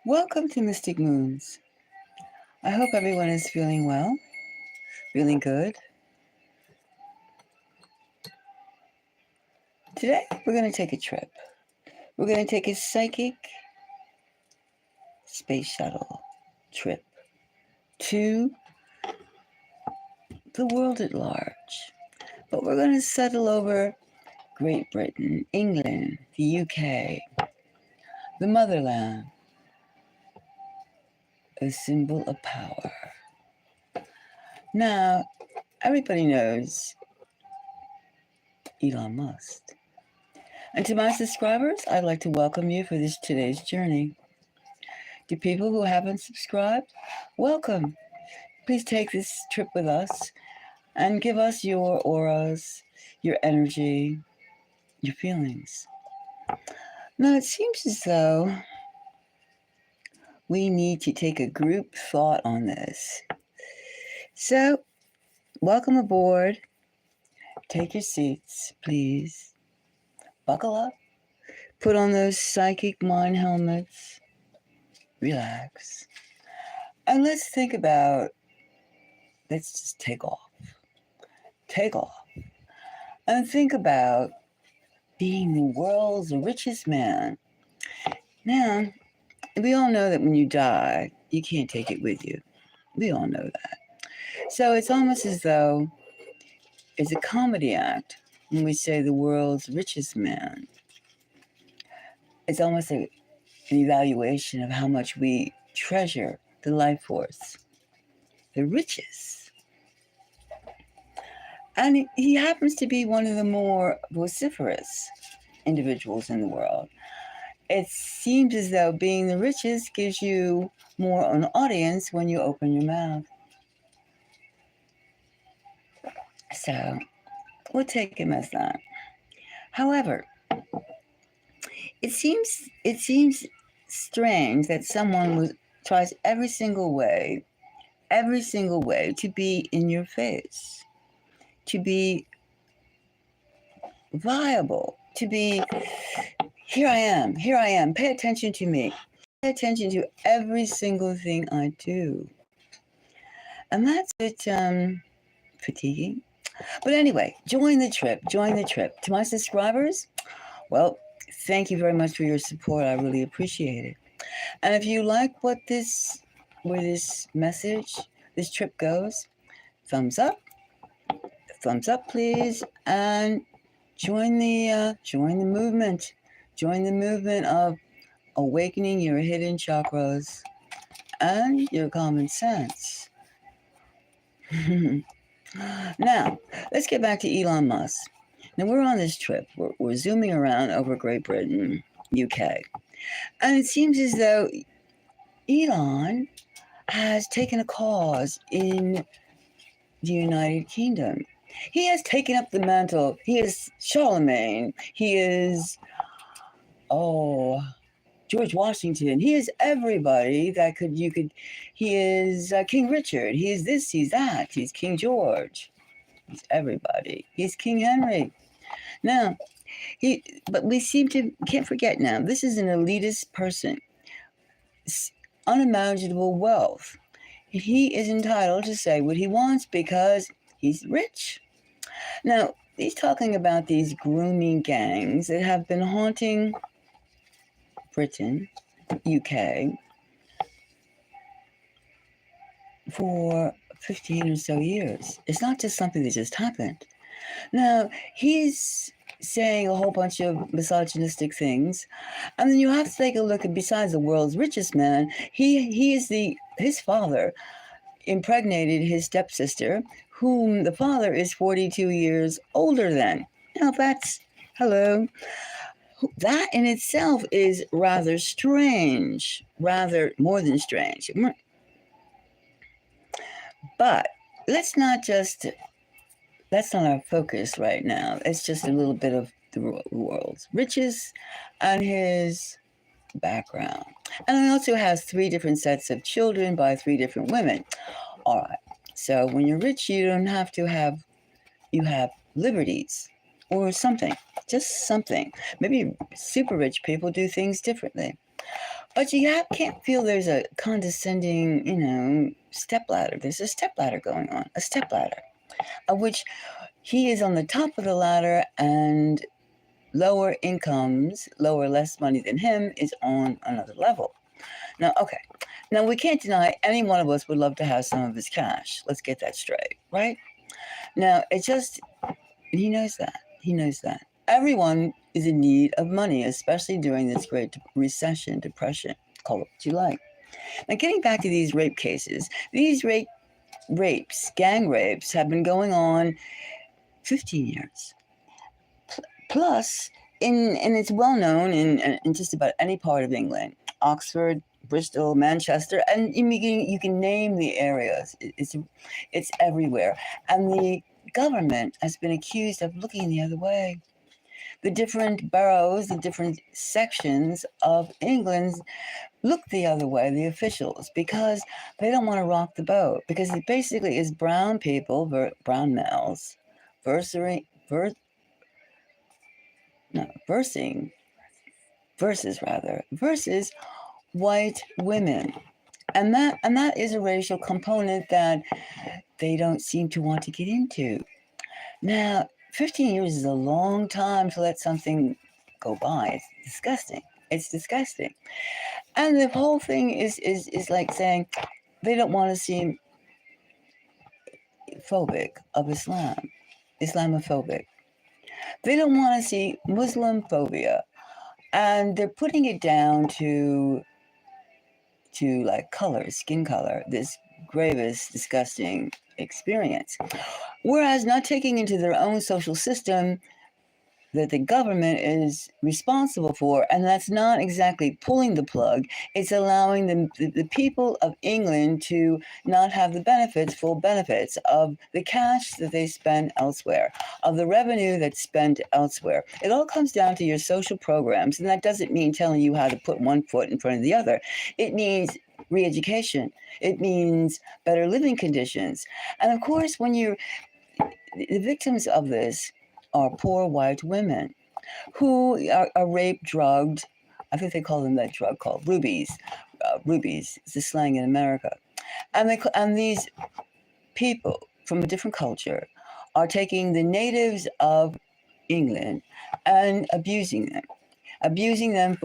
Welcome to Mystic Moons. I hope everyone is feeling well, feeling good. Today, we're going to take a trip. We're going to take a psychic space shuttle trip to the world at large. But we're going to settle over Great Britain, England, the UK, the motherland, a symbol of power. Now, everybody knows Elon Musk. And to my subscribers, I'd like to welcome you for today's journey. To people who haven't subscribed, welcome. Please take this trip with us and give us your auras, your energy, your feelings. Now, it seems as though we need to take a group thought on this. So, welcome aboard. Take your seats, please. Buckle up. Put on those psychic mind helmets. Relax. And let's just take off. Take off. And think about being the world's richest man. Now, we all know that when you die, you can't take it with you. We all know that. So it's almost as though it's a comedy act when we say the world's richest man. It's almost an evaluation of how much we treasure the life force, the riches. And he happens to be one of the more vociferous individuals in the world. It seems as though being the richest gives you more an audience when you open your mouth. So we'll take him as that. However, it seems strange that someone tries every single way to be in your face, to be viable, to be, here I am, pay attention to me, pay attention to every single thing I do. And that's a bit fatiguing. But anyway, join the trip. To my subscribers, well, thank you very much for your support. I really appreciate it. And if you like where this trip goes, thumbs up, please, and join the movement. Join the movement of awakening your hidden chakras and your common sense. Now, let's get back to Elon Musk. Now, we're on this trip. We're zooming around over Great Britain, UK. And it seems as though Elon has taken a cause in the United Kingdom. He has taken up the mantle. He is Charlemagne. He is, George Washington. He is everybody that he is King Richard. He is this, he's that. He's King George. He's everybody. He's King Henry. Now, but we can't forget now, this is an elitist person. Unimaginable wealth. He is entitled to say what he wants because he's rich. Now, he's talking about these grooming gangs that have been haunting Britain, UK, for 15 or so years. It's not just something that just happened. Now, he's saying a whole bunch of misogynistic things, and then you have to take a look at, besides the world's richest man, his father impregnated his stepsister, whom the father is 42 years older than. Now, hello. That in itself is rather strange, rather more than strange. But that's not our focus right now. It's just a little bit of the world's riches and his background. And he also has 3 different sets of children by 3 different women. All right. So when you're rich, you don't have to you have liberties or something, just something. Maybe super rich people do things differently. But you can't feel there's a condescending, stepladder. There's a stepladder going on, a stepladder, of which he is on the top of the ladder, and lower incomes, less money than him, is on another level. Now, okay. Now, we can't deny any one of us would love to have some of his cash. Let's get that straight, right? Now, he knows that. He knows that. Everyone is in need of money, especially during this great recession, depression, call it what you like. Now, getting back to these rape cases, these gang rapes, have been going on 15 years. Plus, and it's well known in just about any part of England, Oxford, Bristol, Manchester, and you can name the areas. It's everywhere, and the government has been accused of looking the other way. The different boroughs, the different sections of England look the other way, the officials, because they don't want to rock the boat. Because it basically is brown people, brown males, versus white women. And that is a racial component that they don't seem to want to get into. Now, 15 years is a long time to let something go by. It's disgusting. It's disgusting. And the whole thing is like saying they don't want to seem phobic of Islam, Islamophobic. They don't want to see Muslim phobia. And they're putting it down to like color, skin color, this gravest, disgusting experience. Whereas not taking into their own social system that the government is responsible for, and that's not exactly pulling the plug. It's allowing the people of England to not have the full benefits of the cash that they spend elsewhere, of the revenue that's spent elsewhere. It all comes down to your social programs, and that doesn't mean telling you how to put one foot in front of the other. It means re-education. It means better living conditions. And of course, when the victims of this are poor white women who are raped, drugged. I think they call them that drug called rubies. Rubies is the slang in America. And these people from a different culture are taking the natives of England and abusing them.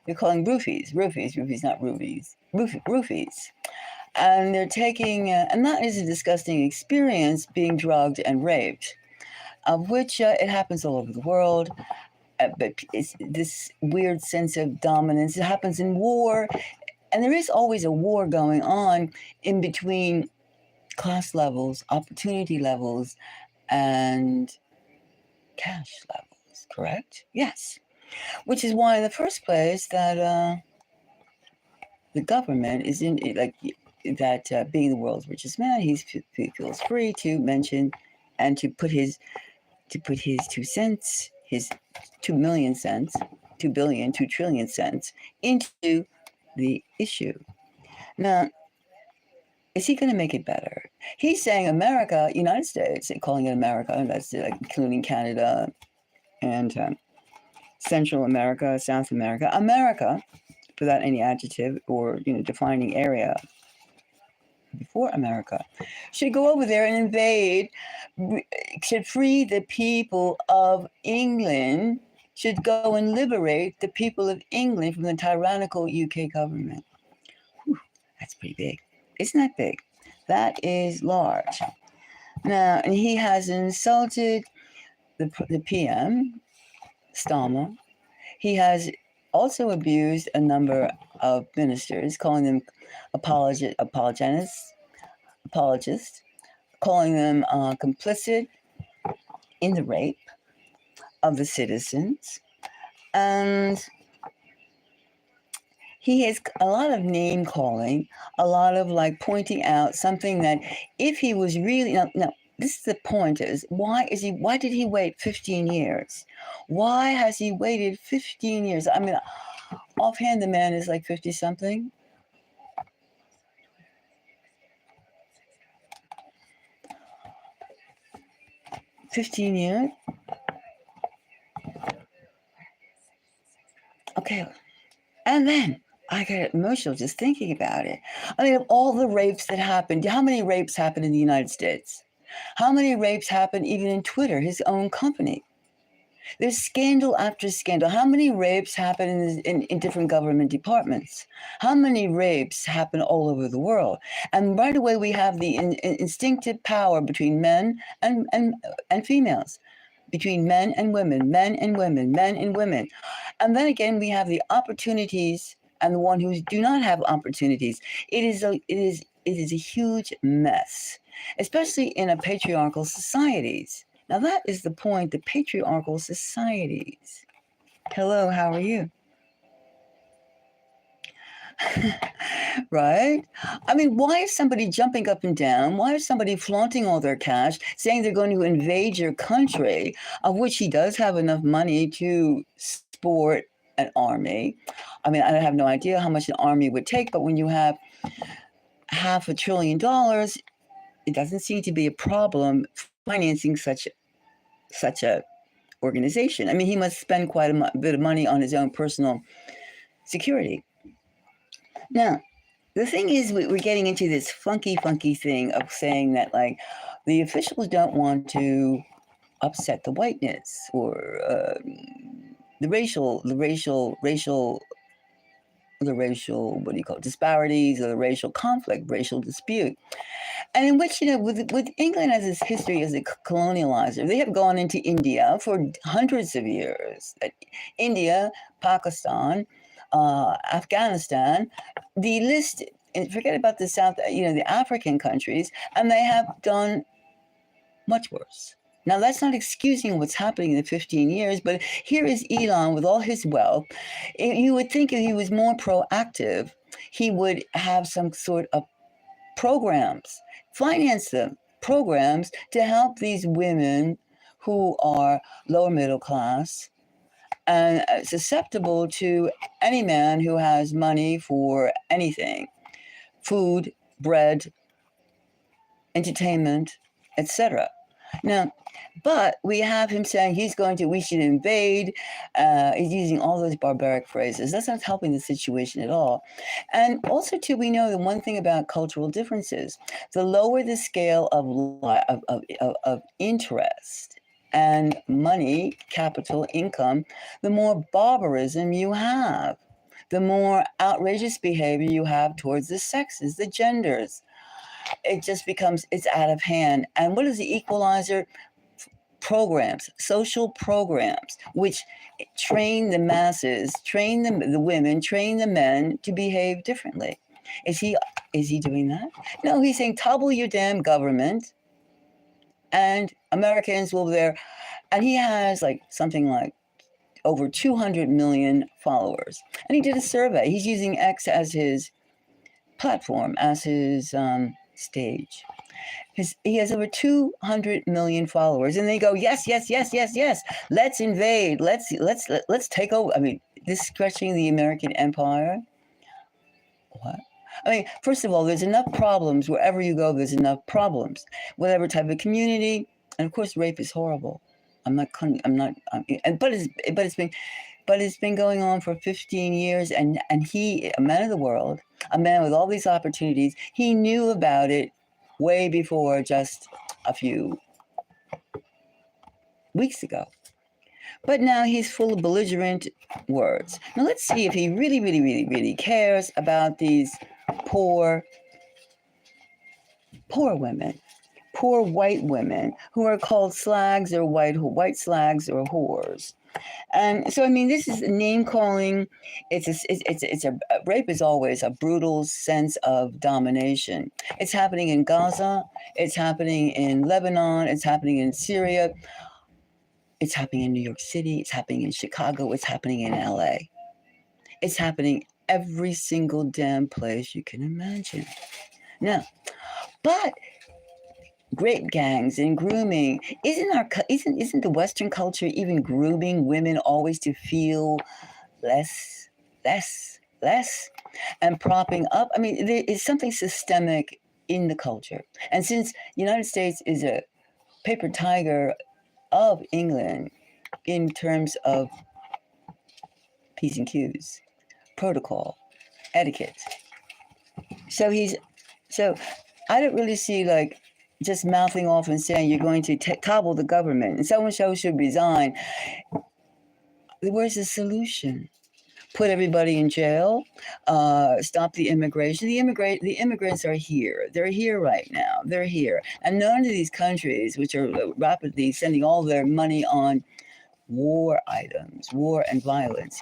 They're calling roofies, not rubies. Roofies. And they're taking, and that is a disgusting experience, being drugged and raped, of which it happens all over the world. But it's this weird sense of dominance. It happens in war, and there is always a war going on in between class levels, opportunity levels, and cash levels, correct? Yes. Which is why in the first place that the government is in, like, that being the world's richest man, he feels free to mention and to put his 2 cents, his 2 million cents, 2 billion, 2 trillion cents into the issue. Now, is he going to make it better? He's saying America, United States, calling it America, and that's like including Canada and Central America, South America, America, without any adjective or defining area before America, should go over there and invade, should free the people of England, should go and liberate the people of England from the tyrannical UK government. Whew, that's pretty big. It's not big. That is large. Now, and he has insulted the PM, Starmer. He has also abused a number of ministers, calling them apologists, calling them complicit in the rape of the citizens. And he has a lot of name calling, a lot of like pointing out something that if he was really, now this is the point is, why did he wait 15 years? Why has he waited 15 years? I mean, offhand, the man is like 50 something. 15 years? Okay. And then I get emotional just thinking about it. I mean, of all the rapes that happened, how many rapes happened in the United States? How many rapes happen even in Twitter, his own company? There's scandal after scandal. How many rapes happen in different government departments? How many rapes happen all over the world? And right away, we have the instinctive power between men and females, between men and women, men and women, men and women. And then again, we have the opportunities and the one who do not have opportunities. It is a huge mess, especially in a patriarchal societies. Now that is the point, the patriarchal societies. Hello, how are you? Right? I mean, why is somebody jumping up and down? Why is somebody flaunting all their cash, saying they're going to invade your country, of which he does have enough money to sport an army? I mean, I have no idea how much an army would take, but when you have $500 billion, it doesn't seem to be a problem financing such a organization. I mean, he must spend quite a bit of money on his own personal security. Now, the thing is, we're getting into this funky thing of saying that, like, the officials don't want to upset the whiteness or the racial, what do you call it, disparities or the racial conflict, racial dispute. And in which, with England as its history as a colonializer, they have gone into India for hundreds of years. India, Pakistan, Afghanistan, the list, and forget about the the African countries, and they have done much worse. Now, that's not excusing what's happening in the 15 years, but here is Elon with all his wealth. You would think if he was more proactive, he would have some sort of programs, finance them, programs to help these women who are lower middle class and susceptible to any man who has money for anything, food, bread, entertainment, etc. Now, but we have him saying we should invade. He's using all those barbaric phrases. That's not helping the situation at all. And also, too, we know the one thing about cultural differences: the lower the scale of interest and money, capital, income, the more barbarism you have, the more outrageous behavior you have towards the sexes, the genders. It just becomes, it's out of hand. And what is the equalizer? Programs, social programs, which train the masses, train the women, train the men to behave differently. Is he doing that? No, he's saying topple your damn government, and Americans will be there. And he has like something like over 200 million followers. And he did a survey. He's using X as his platform, as his stage. He has over 200 million followers, and they go, yes, yes, yes, yes, yes. Let's invade. Let's take over. I mean, this stretching the American empire. What? I mean, first of all, there's enough problems wherever you go. There's enough problems, whatever type of community, and of course, rape is horrible. But it's been going on for 15 years, and he, a man of the world, a man with all these opportunities, he knew about it way before just a few weeks ago. But now he's full of belligerent words. Now let's see if he really cares about these poor women, poor white women who are called slags or white slags or whores. And so, I mean, this is name calling. Rape is always a brutal sense of domination. It's happening in Gaza. It's happening in Lebanon. It's happening in Syria. It's happening in New York City. It's happening in Chicago. It's happening in LA. It's happening every single damn place you can imagine. Now, but grape gangs and grooming, isn't the Western culture even grooming women always to feel less and propping up? I mean, there is something systemic in the culture. And since the United States is a paper tiger of England in terms of P's and Q's, protocol, etiquette. So I don't really see like just mouthing off and saying you're going to topple the government and so should resign. Where's the solution? Put everybody in jail, stop the immigration. The immigrants are here. They're here right now. They're here. And none of these countries, which are rapidly sending all their money on war items, war and violence.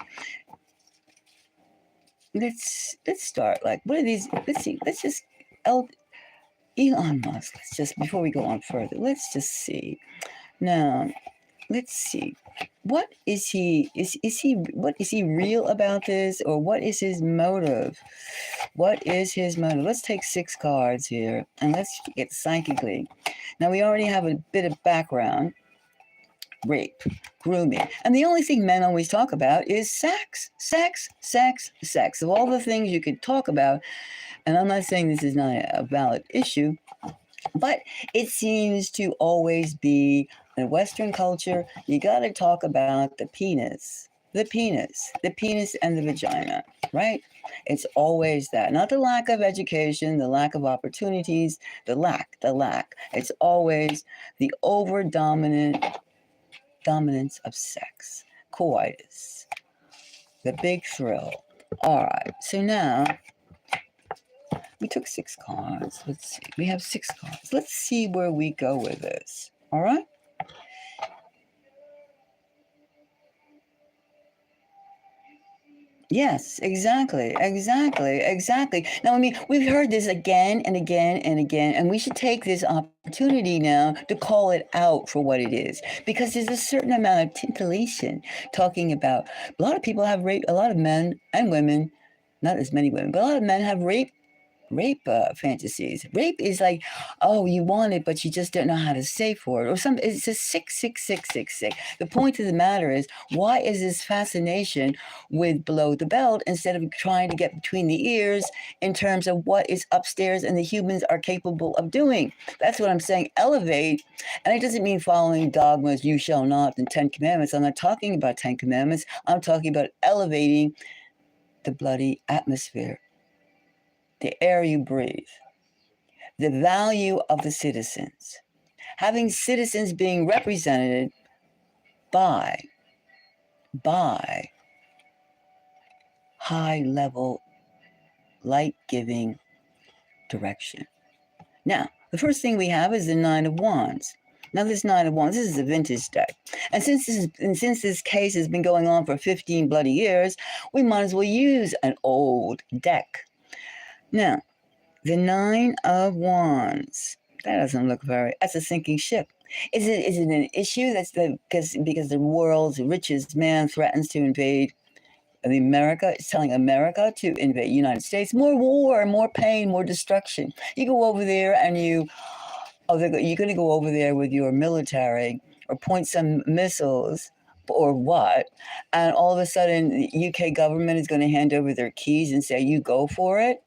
Let's start. Like, what are these? Let's see. Let's just Elon Musk. Let's just, before we go on further, let's just see. Now, let's see. What is he? What is he real about this, or what is his motive? What is his motive? Let's take 6 cards here, and let's get psychically. Now we already have a bit of background. Rape, grooming, and the only thing men always talk about is sex. Of all the things you could talk about, and I'm not saying this is not a valid issue, but it seems to always be in Western culture, you got to talk about the penis and the vagina, right? It's always that, not the lack of education, the lack of opportunities, the lack. It's always the dominance of sex, coitus, the big thrill. All right, so now we took 6 cards. Let's see. We have 6 cards. Let's see where we go with this. All right? Yes, exactly. Now, I mean, we've heard this again and again and again, and we should take this opportunity now to call it out for what it is, because there's a certain amount of titillation talking about. A lot of people have rape. A lot of men and women, not as many women, but a lot of men have rape fantasies. Rape is like, oh, you want it, but you just don't know how to say for it, or something. It's just sick. The point of the matter is, why is this fascination with below the belt instead of trying to get between the ears in terms of what is upstairs and the humans are capable of doing? That's what I'm saying. Elevate, and it doesn't mean following dogmas, you shall not, and 10 commandments. I'm not talking about 10 commandments. I'm talking about elevating the bloody atmosphere, the air you breathe, the value of the citizens, having citizens being represented by high-level, light-giving direction. Now, the first thing we have is the 9 of Wands. Now, this 9 of Wands, this is a vintage deck. And since this case has been going on for 15 bloody years, we might as well use an old deck. Now, the 9 of Wands, that doesn't look that's a sinking ship. Is it an issue because the world's richest man threatens to invade America? It's telling America to invade the United States. More war, more pain, more destruction. You go over there and you're going to go over there with your military or point some missiles or what, and all of a sudden the UK government is going to hand over their keys and say, you go for it?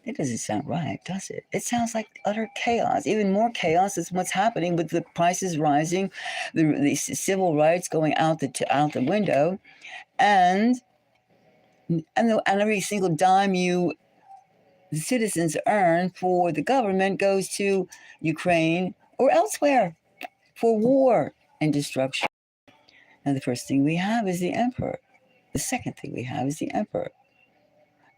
It doesn't sound right, does it? It sounds like utter chaos. Even more chaos is what's happening with the prices rising, the civil rights going out the window, and every single dime the citizens earn for the government goes to Ukraine or elsewhere for war and destruction. Now, the first thing we have is the emperor. The second thing we have is the emperor.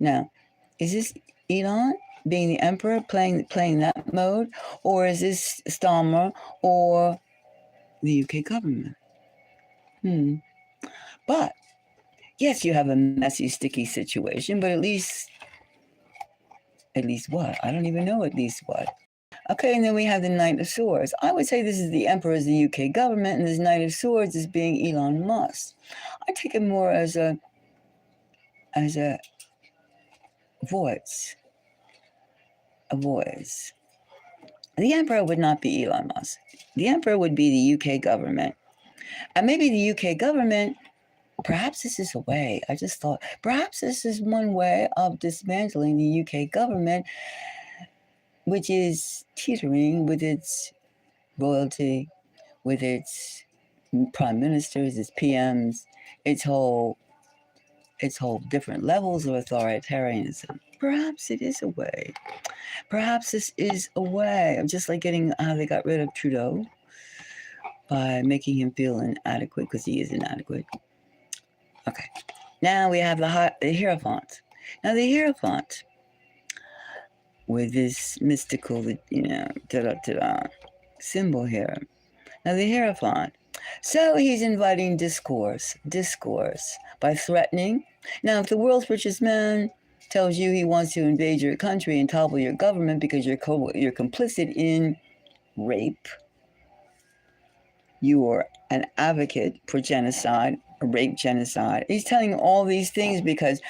Now, is this Elon being the emperor playing that mode, or is this Starmer or the UK government? But yes, you have a messy, sticky situation, but at least what? I don't even know at least what. Okay, and then we have the Knight of Swords. I would say this is the emperor is the UK government, and this Knight of Swords is being Elon Musk. I take it more as a voice. A voice. The emperor would not be Elon Musk. The emperor would be the UK government. And maybe the UK government, perhaps this is a way, I just thought, perhaps this is one way of dismantling the UK government, which is teetering with its royalty, with its prime ministers, its PMs, its whole its whole different levels of authoritarianism. Perhaps it is a way. Perhaps this is a way of just like getting how they got rid of Trudeau by making him feel inadequate because he is inadequate. Okay. Now we have the Hierophant. Now the Hierophant, with this mystical, symbol here. Now the Hierophant. So he's inviting discourse by threatening. Now, if the world's richest man tells you he wants to invade your country and topple your government because you're complicit in rape, you are an advocate for genocide, rape genocide. He's telling all these things because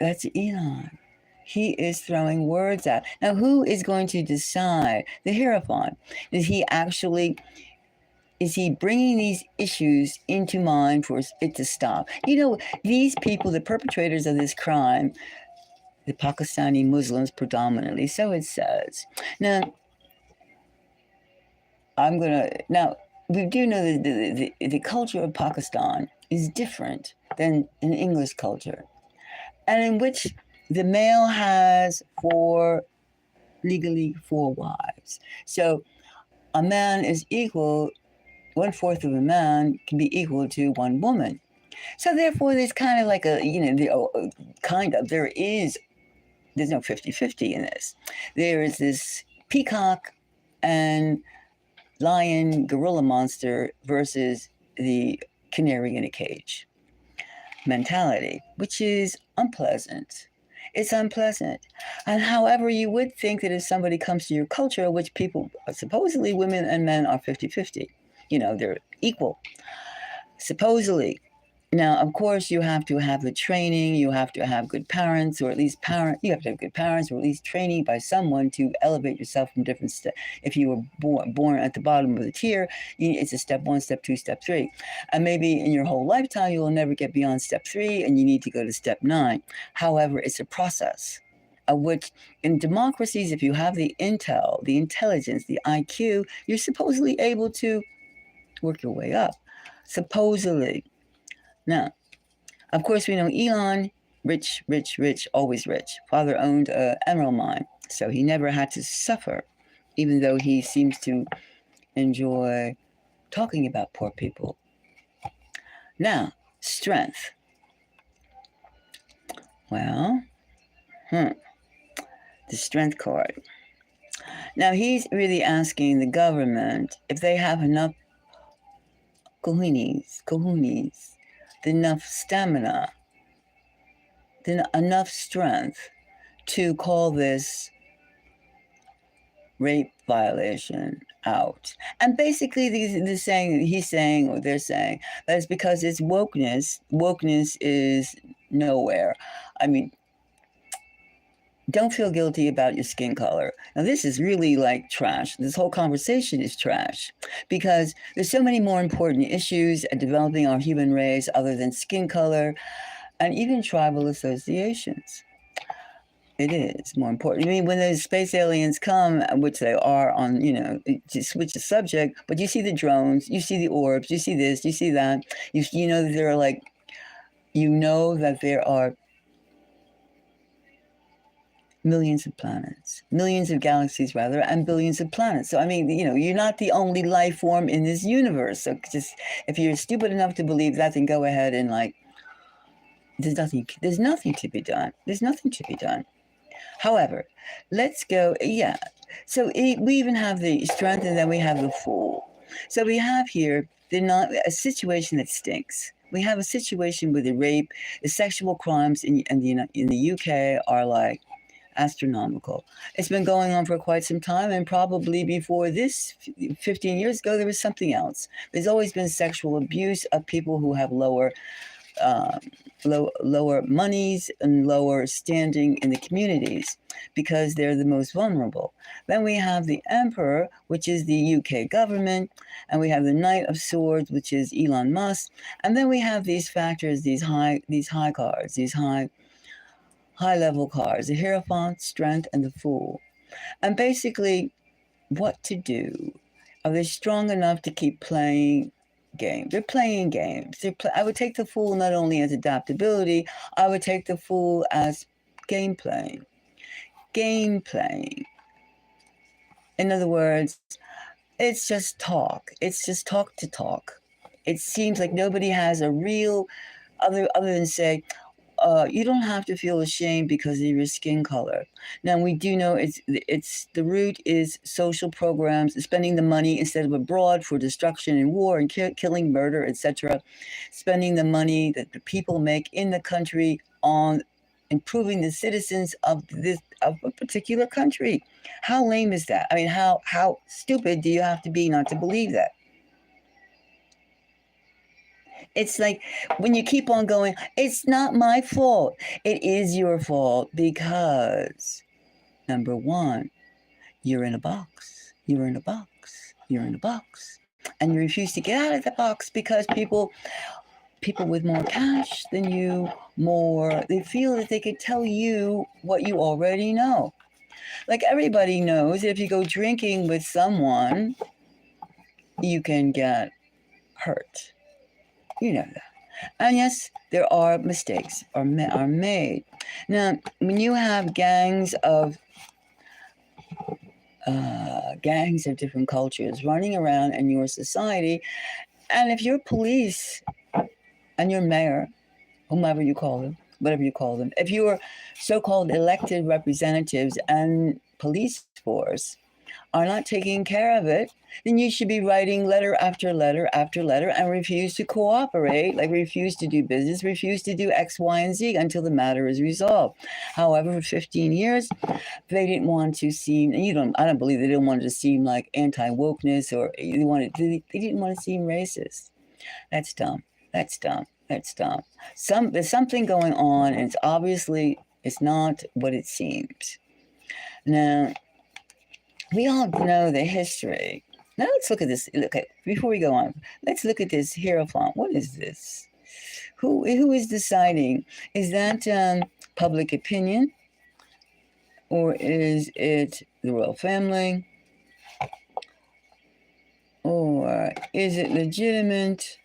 that's Elon. He is throwing words out. Now, who is going to decide? The Hierophant. Is he bringing these issues into mind for it to stop? These people, the perpetrators of this crime, the Pakistani Muslims predominantly, so it says. Now, we do know that the culture of Pakistan is different than an English culture, and in which the male has legally four wives. So a man is equal, 1/4 of a man can be equal to one woman. So therefore, there's kind of like there's no 50-50 in this. There is this peacock and lion gorilla monster versus the canary in a cage mentality, which is unpleasant. It's unpleasant. And however, you would think that if somebody comes to your culture, which people, supposedly women and men are 50-50, they're equal, supposedly. Now, of course, you have to have the training, you have to have good parents, or at least you have to have good parents, or at least training by someone to elevate yourself from different steps. If you were born at the bottom of the tier, it's a step 1, step 2, step 3. And maybe in your whole lifetime, you will never get beyond step 3, and you need to go to step 9. However, it's a process of which, in democracies, if you have the intel, the intelligence, the IQ, you're supposedly able to work your way up. Supposedly. Now, of course, we know Elon, rich, always rich. Father owned an emerald mine, so he never had to suffer, even though he seems to enjoy talking about poor people. Now, strength. Well, the strength card. Now, he's really asking the government if they have enough cojones, enough stamina, enough strength to call this rape violation out. And basically they're saying that it's because it's wokeness. Wokeness is nowhere. I mean, don't feel guilty about your skin color. Now, this is really like trash. This whole conversation is trash because there's so many more important issues at developing our human race other than skin color and even tribal associations. It is more important. I mean, when the space aliens come, which they are on, to switch the subject, but you see the drones, you see the orbs, you see this, you see that. You know that there are millions of planets, millions of galaxies rather, and billions of planets. So, I mean, you're not the only life form in this universe. So just, if you're stupid enough to believe that, then go ahead and there's nothing to be done. There's nothing to be done. However, let's go, So we even have the strength and then we have the fool. So we have here a situation that stinks. We have a situation where the rape, the sexual crimes in the UK are astronomical. It's been going on for quite some time, and probably before this, 15 years ago, there was something else. There's always been sexual abuse of people who have lower monies and lower standing in the communities because they're the most vulnerable. Then we have the Emperor, which is the UK government, and we have the Knight of Swords, which is Elon Musk, and then we have these factors, these high cards, these high-level cards, the Hierophant, Strength, and the Fool. And basically, what to do? Are they strong enough to keep playing game. They're playing games. I would take the fool not only as adaptability, I would take the fool as game playing. Game playing. In other words, it's just talk. It's just talk to talk. It seems like nobody has a real other than say, you don't have to feel ashamed because of your skin color. Now we do know it's the root is social programs, spending the money instead of abroad for destruction and war and killing, murder, etc. Spending the money that the people make in the country on improving the citizens of a particular country. How lame is that? I mean, how stupid do you have to be not to believe that? It's like when you keep on going, it's not my fault. It is your fault because, number one, you're in a box. You're in a box. You're in a box. And you refuse to get out of the box because people with more cash than you, they feel that they could tell you what you already know. Like everybody knows, if you go drinking with someone, you can get hurt. You know that. And yes, there are mistakes are made. Now, when you have gangs of different cultures running around in your society, and if your police and your mayor, whomever you call them, whatever you call them, if your so-called elected representatives and police force are not taking care of it, then you should be writing letter after letter after letter and refuse to cooperate, like refuse to do business, refuse to do X, Y, and Z until the matter is resolved. However, for 15 years, they didn't want to seem, and I don't believe they didn't want to seem like anti-wokeness or they didn't want to seem racist. That's dumb. That's dumb. That's dumb. There's something going on, and it's not what it seems. Now, we all know the history. Now let's look at this. Okay, before we go on, let's look at this Hierophant. What is this? Who is deciding? Is that public opinion, or is it the royal family, or is it legitimate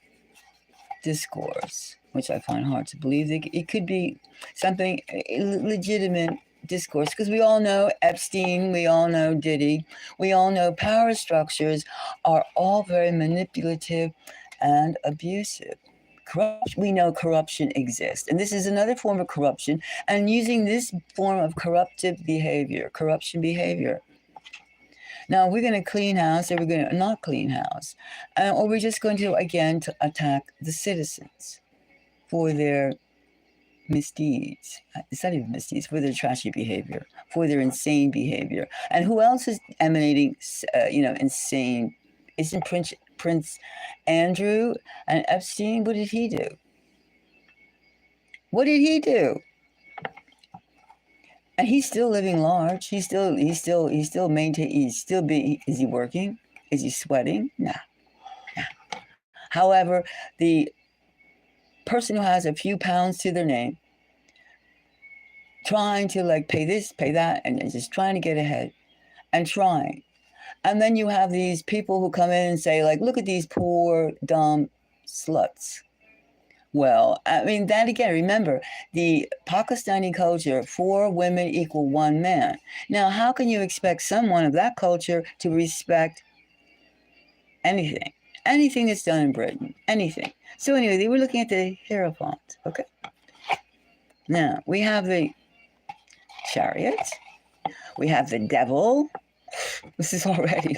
discourse? Which I find hard to believe. It could be something legitimate discourse, because we all know Epstein, we all know Diddy, we all know power structures are all very manipulative and abusive. We know corruption exists, and this is another form of corruption, and using this form of corruption behavior. Now we're going to clean house, or we're going to not clean house, or we're just going to again to attack the citizens for their misdeeds. It's not even misdeeds, for their trashy behavior, for their insane behavior. And who else is emanating, insane? Isn't Prince Andrew and Epstein? What did he do? What did he do? And he's still living large. He's still maintaining. Is he working? Is he sweating? No. However, the person who has a few pounds to their name, trying to pay this, pay that, and just trying to get ahead and trying. And then you have these people who come in and say, look at these poor, dumb sluts. Well, I mean, that again, remember, the Pakistani culture, 4 women equal 1 man. Now, how can you expect someone of that culture to respect anything? Anything that's done in Britain, anything. So anyway, they were looking at the Hierophant, okay? Now, we have the Chariot. We have the Devil. This is already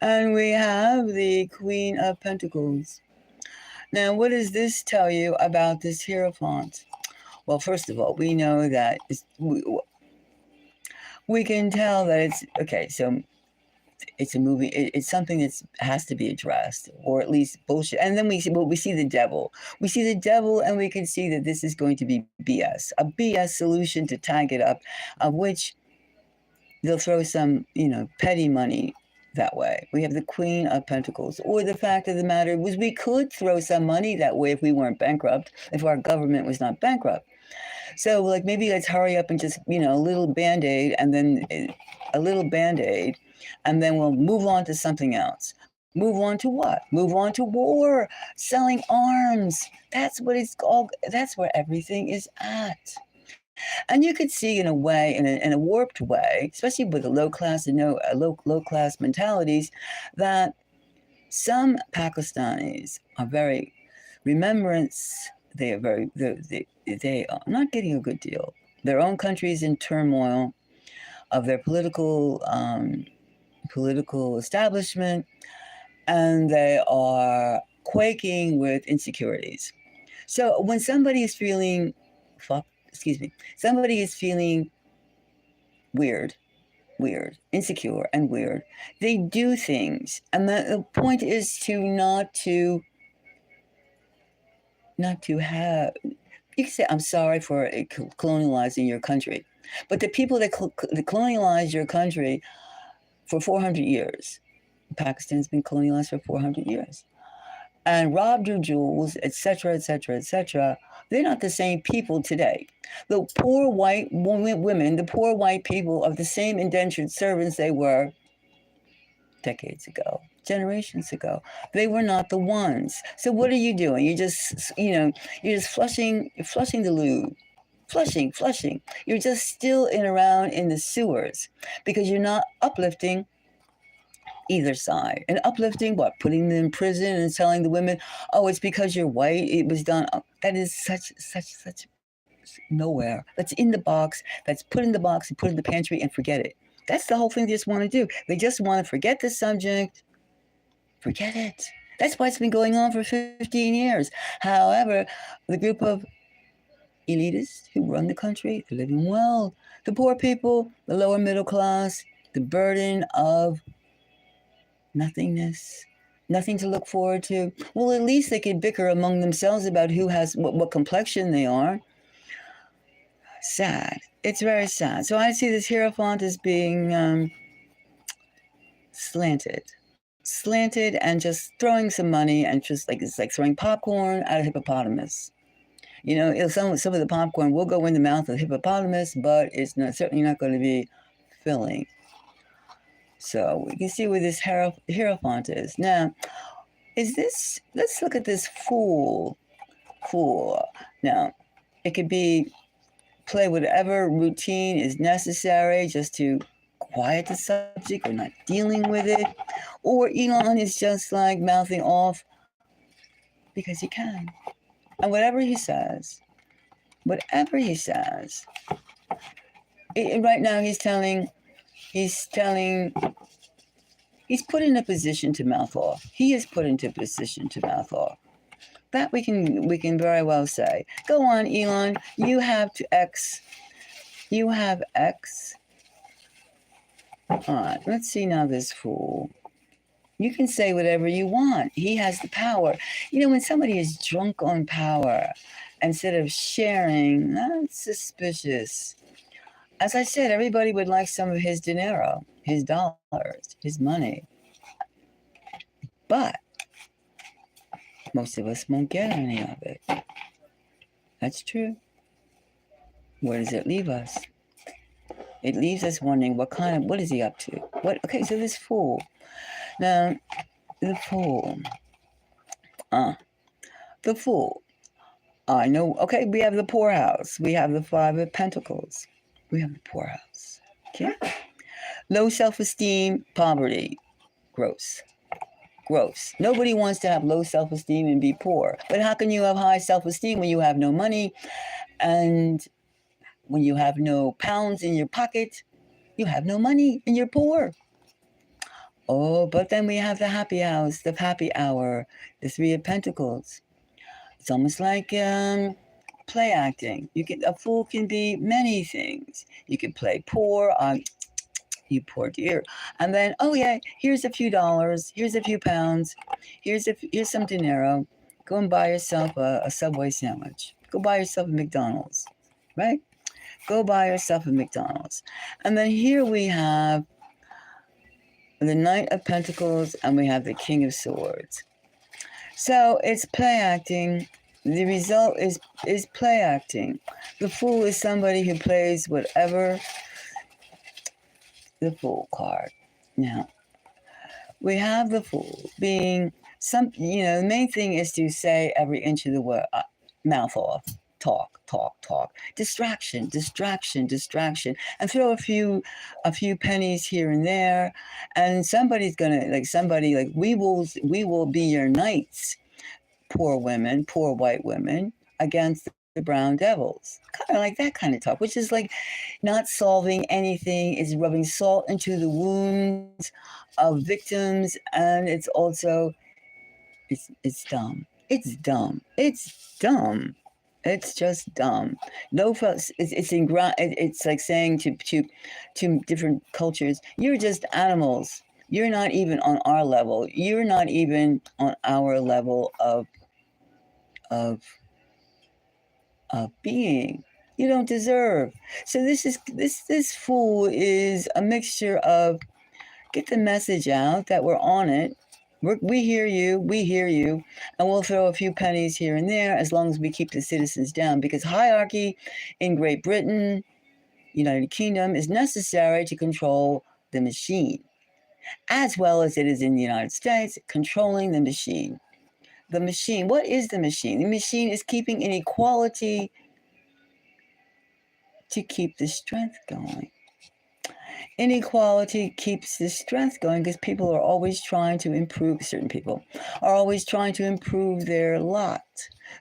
and we have the Queen of Pentacles. Now, what does this tell you about this Hierophant? Well, first of all, we know that we can tell that it's, okay, so it's a movie. It's something that has to be addressed, or at least bullshit. And then we see the devil. We see the devil, and we can see that this is going to be BS, a BS solution to tag it up, of which they'll throw some, petty money that way. We have the Queen of Pentacles. Or the fact of the matter was, we could throw some money that way if we weren't bankrupt, if our government was not bankrupt. So, maybe let's hurry up and just, a little Band-Aid, and then a little Band-Aid, and then we'll move on to something else. Move on to what? Move on to war, selling arms. That's what it's all. That's where everything is at. And you could see, in a way, in a warped way, especially with the low class and low class mentalities, that some Pakistanis are very remembrance. They are very they are not getting a good deal. Their own country is in turmoil of their political establishment, and they are quaking with insecurities. So when somebody is feeling, somebody is feeling weird, insecure, and weird, they do things, and the point is to not to have. You can say, "I'm sorry for colonializing your country," but the people that colonialized your country for 400 years, Pakistan's been colonialized for 400 years, and robbed your jewels, etc., etc., etc. They're not the same people today. The poor white women, the poor white people, are the same indentured servants they were decades ago, generations ago. They were not the ones. So what are you doing? You're just flushing the loo. Flushing. You're just still around in the sewers because you're not uplifting either side. And uplifting what? Putting them in prison and telling the women, oh, it's because you're white. It was done. That is such nowhere. That's in the box. That's put in the box and put in the pantry and forget it. That's the whole thing they just want to do. They just want to forget the subject. Forget it. That's why it's been going on for 15 years. However, the group of elitists who run the country, they're living well. The poor people, the lower middle class, the burden of nothingness, nothing to look forward to. Well, at least they could bicker among themselves about who has what complexion they are. Sad. It's very sad. So I see this Hierophant as being slanted and just throwing some money, and just like it's like throwing popcorn at a hippopotamus. Some of the popcorn will go in the mouth of the hippopotamus, but it's certainly not going to be filling. So we can see where this Hierophant is. Now, let's look at this Fool. Now, it could be play whatever routine is necessary just to quiet the subject or not dealing with it. Or Elon is just like mouthing off because he can. And whatever he says, right now he's put in a position to mouth off. He is put into a position to mouth off. That we can very well say. Go on, Elon. You have X. All right, let's see now this Fool. You can say whatever you want. He has the power. When somebody is drunk on power, instead of sharing, that's suspicious. As I said, everybody would like some of his dinero, his dollars, his money. But most of us won't get any of it. That's true. Where does it leave us? It leaves us wondering what is he up to? Okay, so this Fool. Now, the Fool. The Fool. I know. Okay, we have the poorhouse. We have the Five of Pentacles. We have the poorhouse. Okay? Low self-esteem, poverty. Gross. Nobody wants to have low self-esteem and be poor. But how can you have high self-esteem when you have no money and when you have no pounds in your pocket? You have no money and you're poor. Oh, but then we have the happy house, the happy hour, the Three of Pentacles. It's almost like play acting. A fool can be many things. You can play poor, you poor dear. And then, oh yeah, here's a few dollars, here's a few pounds, here's some dinero. Go and buy yourself a Subway sandwich. Go buy yourself a McDonald's, right? Go buy yourself a McDonald's. And then here we have the Knight of Pentacles, and we have the King of Swords. So it's play acting. The result is play acting. The Fool is somebody who plays whatever. The Fool card. Now, We have the fool being some, the main thing is to say every inch of the word, mouth off, talk, talk, talk, distraction, and throw a few pennies here and there, and somebody's gonna we will be your knights, poor women, poor white women, against the brown devils. Kind of like that kind of talk, which is like not solving anything, is rubbing salt into the wounds of victims, and it's also it's dumb. It's dumb. It's dumb. It's just dumb. No, folks. It's like saying to different cultures, you're just animals. You're not even on our level. You're not even on our level of of being. You don't deserve. So this fool is a mixture of get the message out that we're on it. We hear you, and we'll throw a few pennies here and there as long as we keep the citizens down. Because hierarchy in Great Britain, United Kingdom, is necessary to control the machine, as well as it is in the United States, controlling the machine. The machine, what is the machine? The machine is keeping inequality to keep the strength going. Inequality keeps the strength going because people are always trying to improve, certain people are always trying to improve their lot.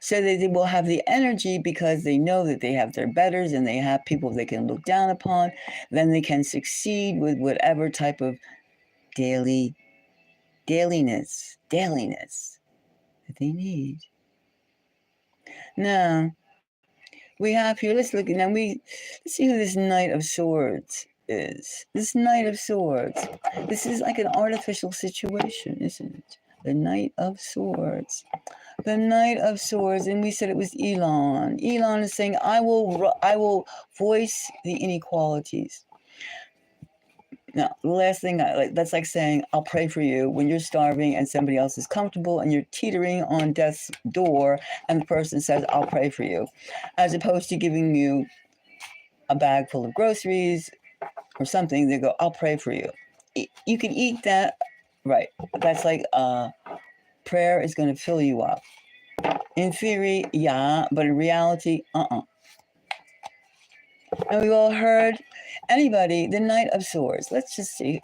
So they will have the energy because they know that they have their betters and they have people they can look down upon. Then they can succeed with whatever type of dailiness that they need. Now, we have here, let's see who this Knight of Swords is. This Knight of Swords. This is like an artificial situation, isn't it? The Knight of Swords. The Knight of Swords, and we said it was Elon. Elon is saying, I will voice the inequalities. Now, the last thing, that's like saying, I'll pray for you when you're starving and somebody else is comfortable and you're teetering on death's door and the person says, I'll pray for you, as opposed to giving you a bag full of groceries or something. They go, I'll pray for you. You can eat that, right? That's like prayer is going to fill you up. In theory, yeah, but in reality, And we've all heard anybody, the Knight of Swords. Let's just see.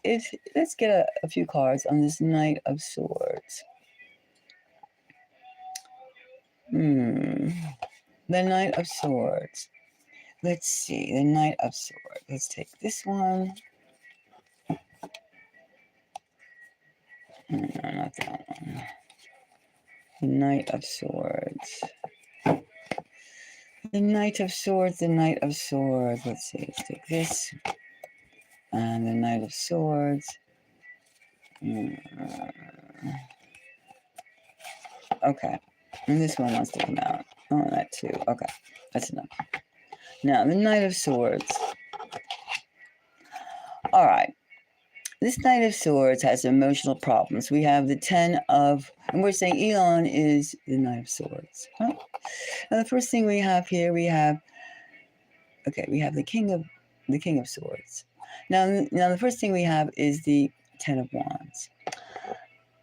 Let's get a few cards on this Knight of Swords. The Knight of Swords. Let's see. The Knight of Swords. Let's take this one. No, not that one. The Knight of Swords. The Knight of Swords, the Knight of Swords. Let's see, let's take this. And the Knight of Swords. Okay. And this one wants to come out. Oh, that too. Okay. That's enough. Now, the Knight of Swords. All right. This Knight of Swords has emotional problems. We have the 10 of, and we're saying Elon is the Knight of Swords. Huh? Now, the first thing we have here, we have the King of Swords. Now, the first thing we have is the 10 of Wands.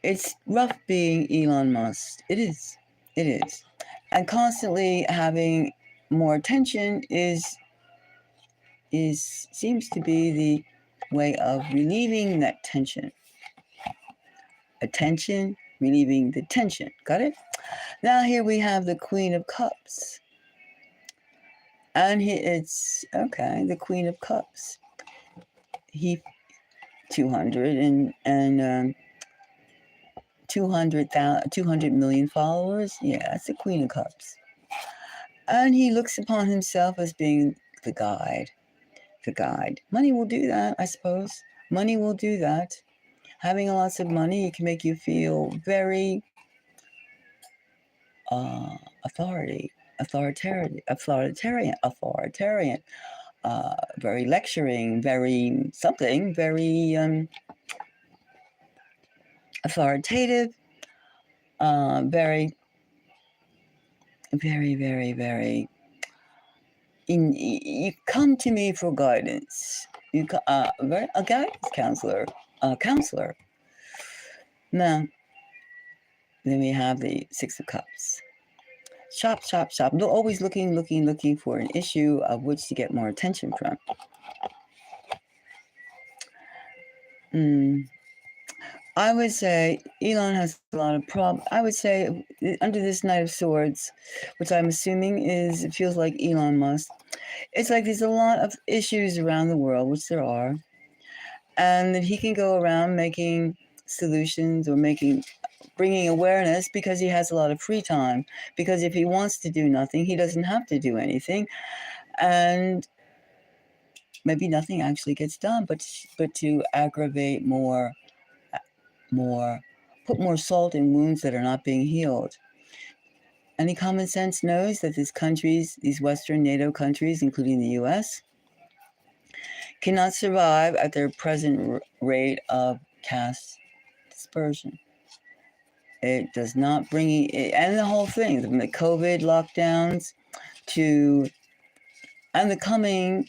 It's rough being Elon Musk. It is. And constantly having more attention seems to be the way of relieving that tension. Attention, relieving the tension. Got it? Now here we have the Queen of Cups. And it's, okay, the Queen of Cups. 200 million followers. Yeah, that's the Queen of Cups. And he looks upon himself as being the guide. Money will do that, I suppose. Money will do that. Having lots of money, it can make you feel very authoritarian, very lecturing, very something, very authoritative, very. You come to me for guidance. A guidance counselor, Now, then we have the Six of Cups. Shop, shop, shop. They're always looking for an issue of which to get more attention from. I would say Elon has a lot of problems. I would say under this Knight of Swords, which I'm assuming it feels like Elon Musk, it's like there's a lot of issues around the world, which there are, and that he can go around making solutions or bringing awareness because he has a lot of free time. Because if he wants to do nothing, he doesn't have to do anything, and maybe nothing actually gets done, but to aggravate more, put more salt in wounds that are not being healed. Any common sense knows that these Western NATO countries, including the U.S., cannot survive at their present rate of caste dispersion. It does not bring it, and the whole thing, from the COVID lockdowns and the coming,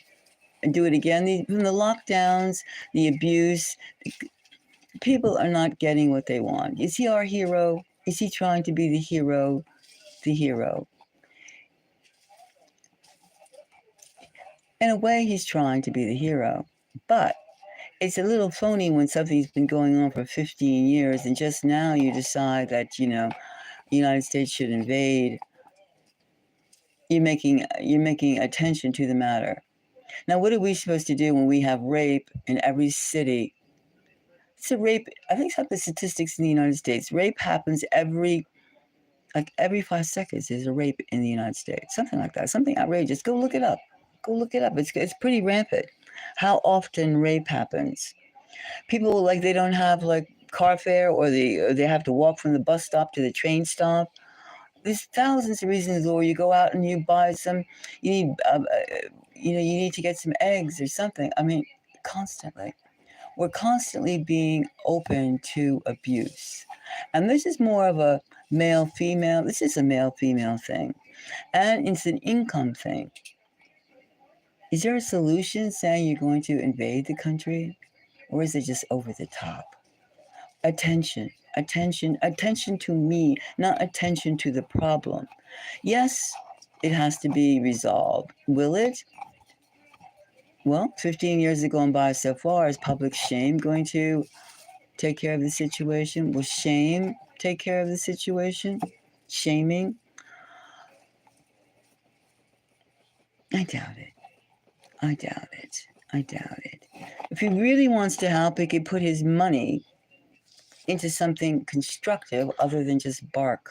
and do it again, from the lockdowns, the abuse, people are not getting what they want. Is he our hero? Is he trying to be the hero? The hero. In a way, he's trying to be the hero, but it's a little phony when something's been going on for 15 years and just now you decide that, the United States should invade. You're making attention to the matter. Now, what are we supposed to do when we have rape in every city? It's a rape. I think some of the statistics in the United States. Rape happens every 5 seconds. There's a rape in the United States. Something like that. Something outrageous. Go look it up. It's pretty rampant. How often rape happens? People they don't have car fare, or they have to walk from the bus stop to the train stop. There's thousands of reasons. Or you go out and you buy some. You need to get some eggs or something. I mean, constantly. We're constantly being open to abuse. And this is more of a male-female. This is a male-female thing. And it's an income thing. Is there a solution saying you're going to invade the country? Or is it just over the top? Attention to me, not attention to the problem. Yes, it has to be resolved. Will it? Well, 15 years have gone by so far. Is public shame going to take care of the situation? Will shame take care of the situation? Shaming? I doubt it. If he really wants to help, he could put his money into something constructive other than just bark.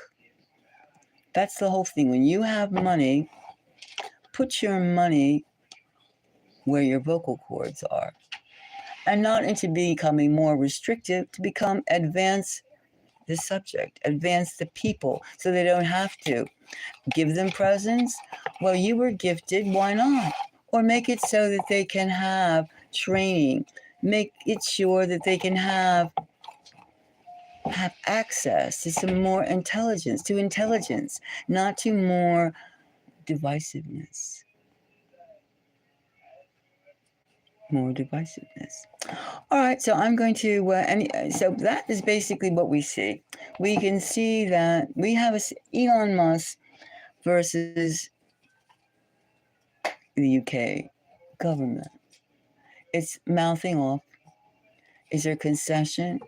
That's the whole thing. When you have money, put your money where your vocal cords are, and not into becoming more restrictive, to become advance the subject, advance the people, so they don't have to. Give them presents. Well, you were gifted, why not? Or make it so that they can have training. Make it sure that they can have access to some more intelligence, not to more divisiveness. More divisiveness. All right, so I'm going to, so that is basically what we see. We can see that we have Elon Musk versus the UK government. It's mouthing off. Is there concession?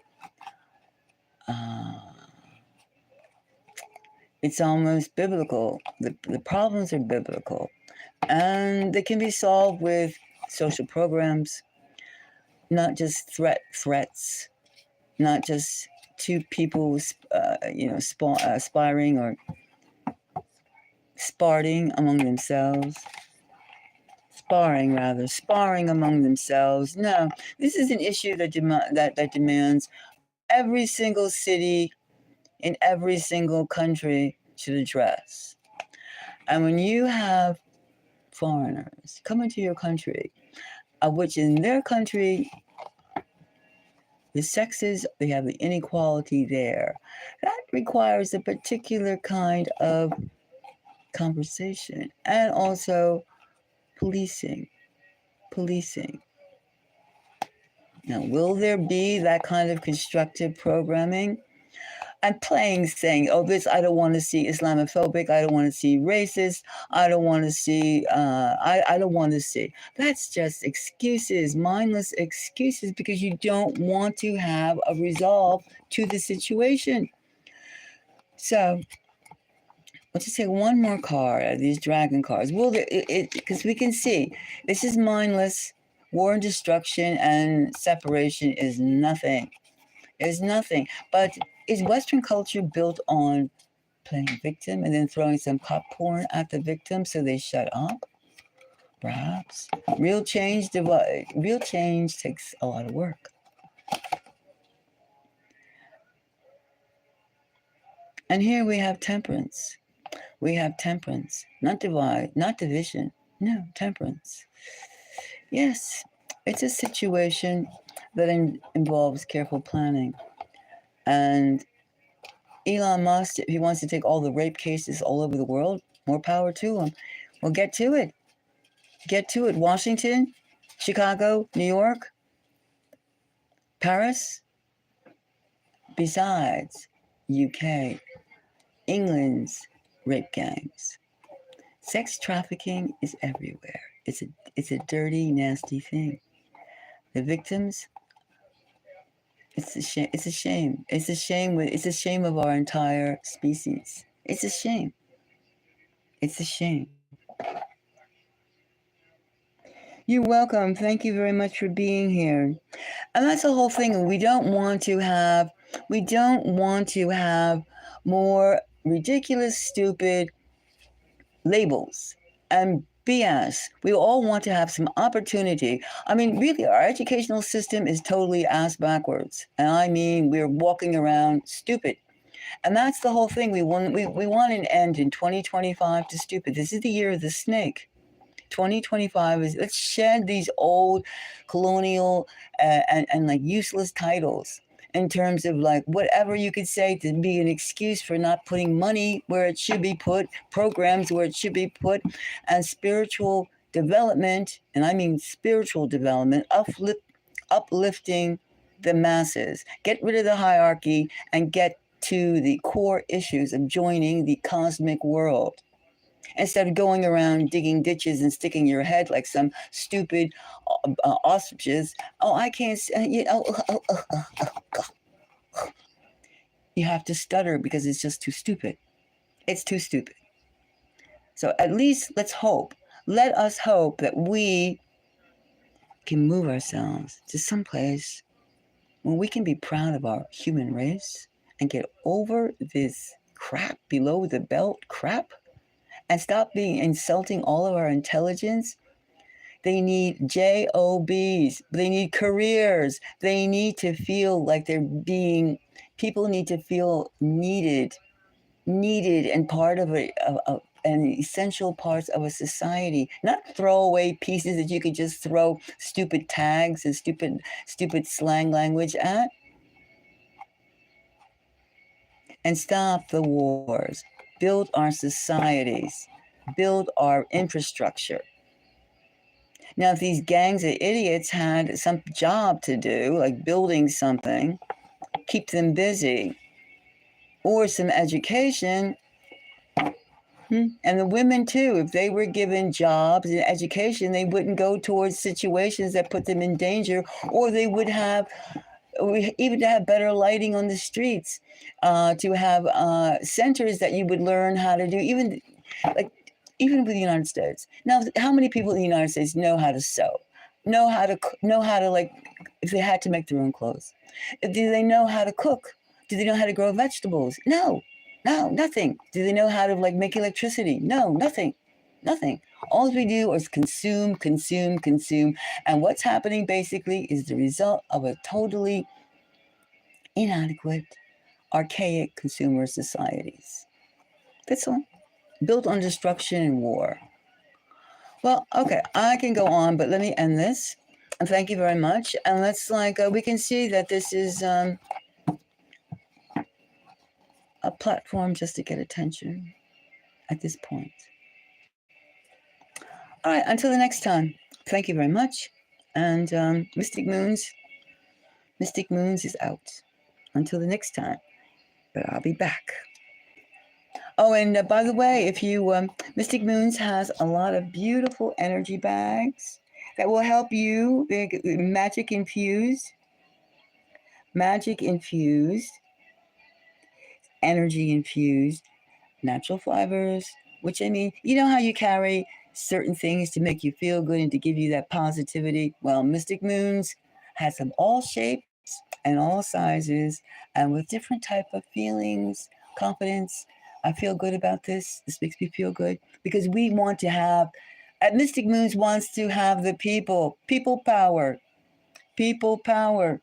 It's almost biblical. The problems are biblical. And they can be solved with social programs, not just threats, not just two people, aspiring or sparring among themselves. Sparring among themselves. No, this is an issue that demands every single city in every single country should address. And when you have foreigners come into your country, of which in their country, the sexes, they have the inequality there, that requires a particular kind of conversation, and also policing. Now, will there be that kind of constructive programming? I'm playing saying, oh, this, I don't want to see Islamophobic. I don't want to see racist. I don't want to see, I don't want to see. That's just excuses, mindless excuses, because you don't want to have a resolve to the situation. So let's just take one more card, these dragon cards. Will there, because we can see this is mindless. War and destruction and separation is nothing. Is nothing. But is Western culture built on playing victim and then throwing some popcorn at the victim so they shut up? Perhaps. Real change takes a lot of work. And here we have temperance. We have temperance. Not divide, not division. No, temperance. Yes, it's a situation that involves careful planning. And Elon Musk, if he wants to take all the rape cases all over the world, more power to him. Well, get to it. Get to it. Washington, Chicago, New York, Paris. Besides, UK, England's rape gangs. Sex trafficking is everywhere. It's a dirty, nasty thing. The victims, it's a shame. It's a shame. It's a shame. It's a shame of our entire species. It's a shame. It's a shame. You're welcome. Thank you very much for being here. And that's the whole thing. We don't want to have more ridiculous, stupid labels and BS. We all want to have some opportunity. I mean, really, our educational system is totally ass backwards. And I mean, we're walking around stupid. And that's the whole thing. We want an end in 2025 to stupid. This is the year of the snake. 2025 is, let's shed these old colonial and like useless titles in terms of like whatever you could say to be an excuse for not putting money where it should be put, programs where it should be put, and spiritual development, and I mean spiritual development, uplifting the masses. Get rid of the hierarchy and get to the core issues of joining the cosmic world. Instead of going around digging ditches and sticking your head like some stupid ostriches. Oh, I can't. You have to stutter because it's just too stupid. It's too stupid. So at least let's hope. Let us hope that we can move ourselves to some place where we can be proud of our human race and get over this crap below the belt crap. And stop being insulting all of our intelligence. They need jobs. They need careers. They need to feel like people need to feel needed and part of an essential parts of a society, not throwaway pieces that you could just throw stupid tags and stupid slang language at. And stop the wars. Build our societies, build our infrastructure. Now, if these gangs of idiots had some job to do, like building something, keep them busy, or some education, and the women too, if they were given jobs and education, they wouldn't go towards situations that put them in danger, or they would have even to have better lighting on the streets, to have centers that you would learn how to do, even with the United States. Now, how many people in the United States know how to sew, know how to like, if they had to make their own clothes? Do they know how to cook? Do they know how to grow vegetables? No, nothing. Do they know how to like make electricity? No, nothing. All we do is consume. And what's happening basically is the result of a totally inadequate, archaic consumer societies. That's all. Built on destruction and war. Well, okay, I can go on, but let me end this. And thank you very much. And let's we can see that this is a platform just to get attention at this point. All right, until the next time, thank you very much. And Mystic Moons, Mystic Moons is out. Until the next time, but I'll be back. Oh, and by the way, if you Mystic Moons has a lot of beautiful energy bags that will help you. Magic infused, energy infused, natural fibers. Which I mean, you know how you carry certain things to make you feel good and to give you that positivity. Well, Mystic Moons has them all shapes and all sizes, and with different type of feelings, confidence. I feel good about this. This makes me feel good because we want to have. At Mystic Moons wants to have the people power, people power.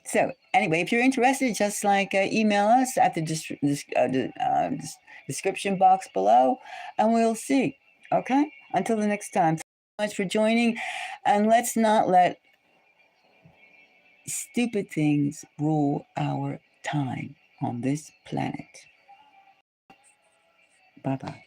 So anyway, if you're interested, just like email us at the description box below, and we'll see. Okay. Until the next time. Thank you so much for joining, and let's not let stupid things rule our time on this planet. Bye bye.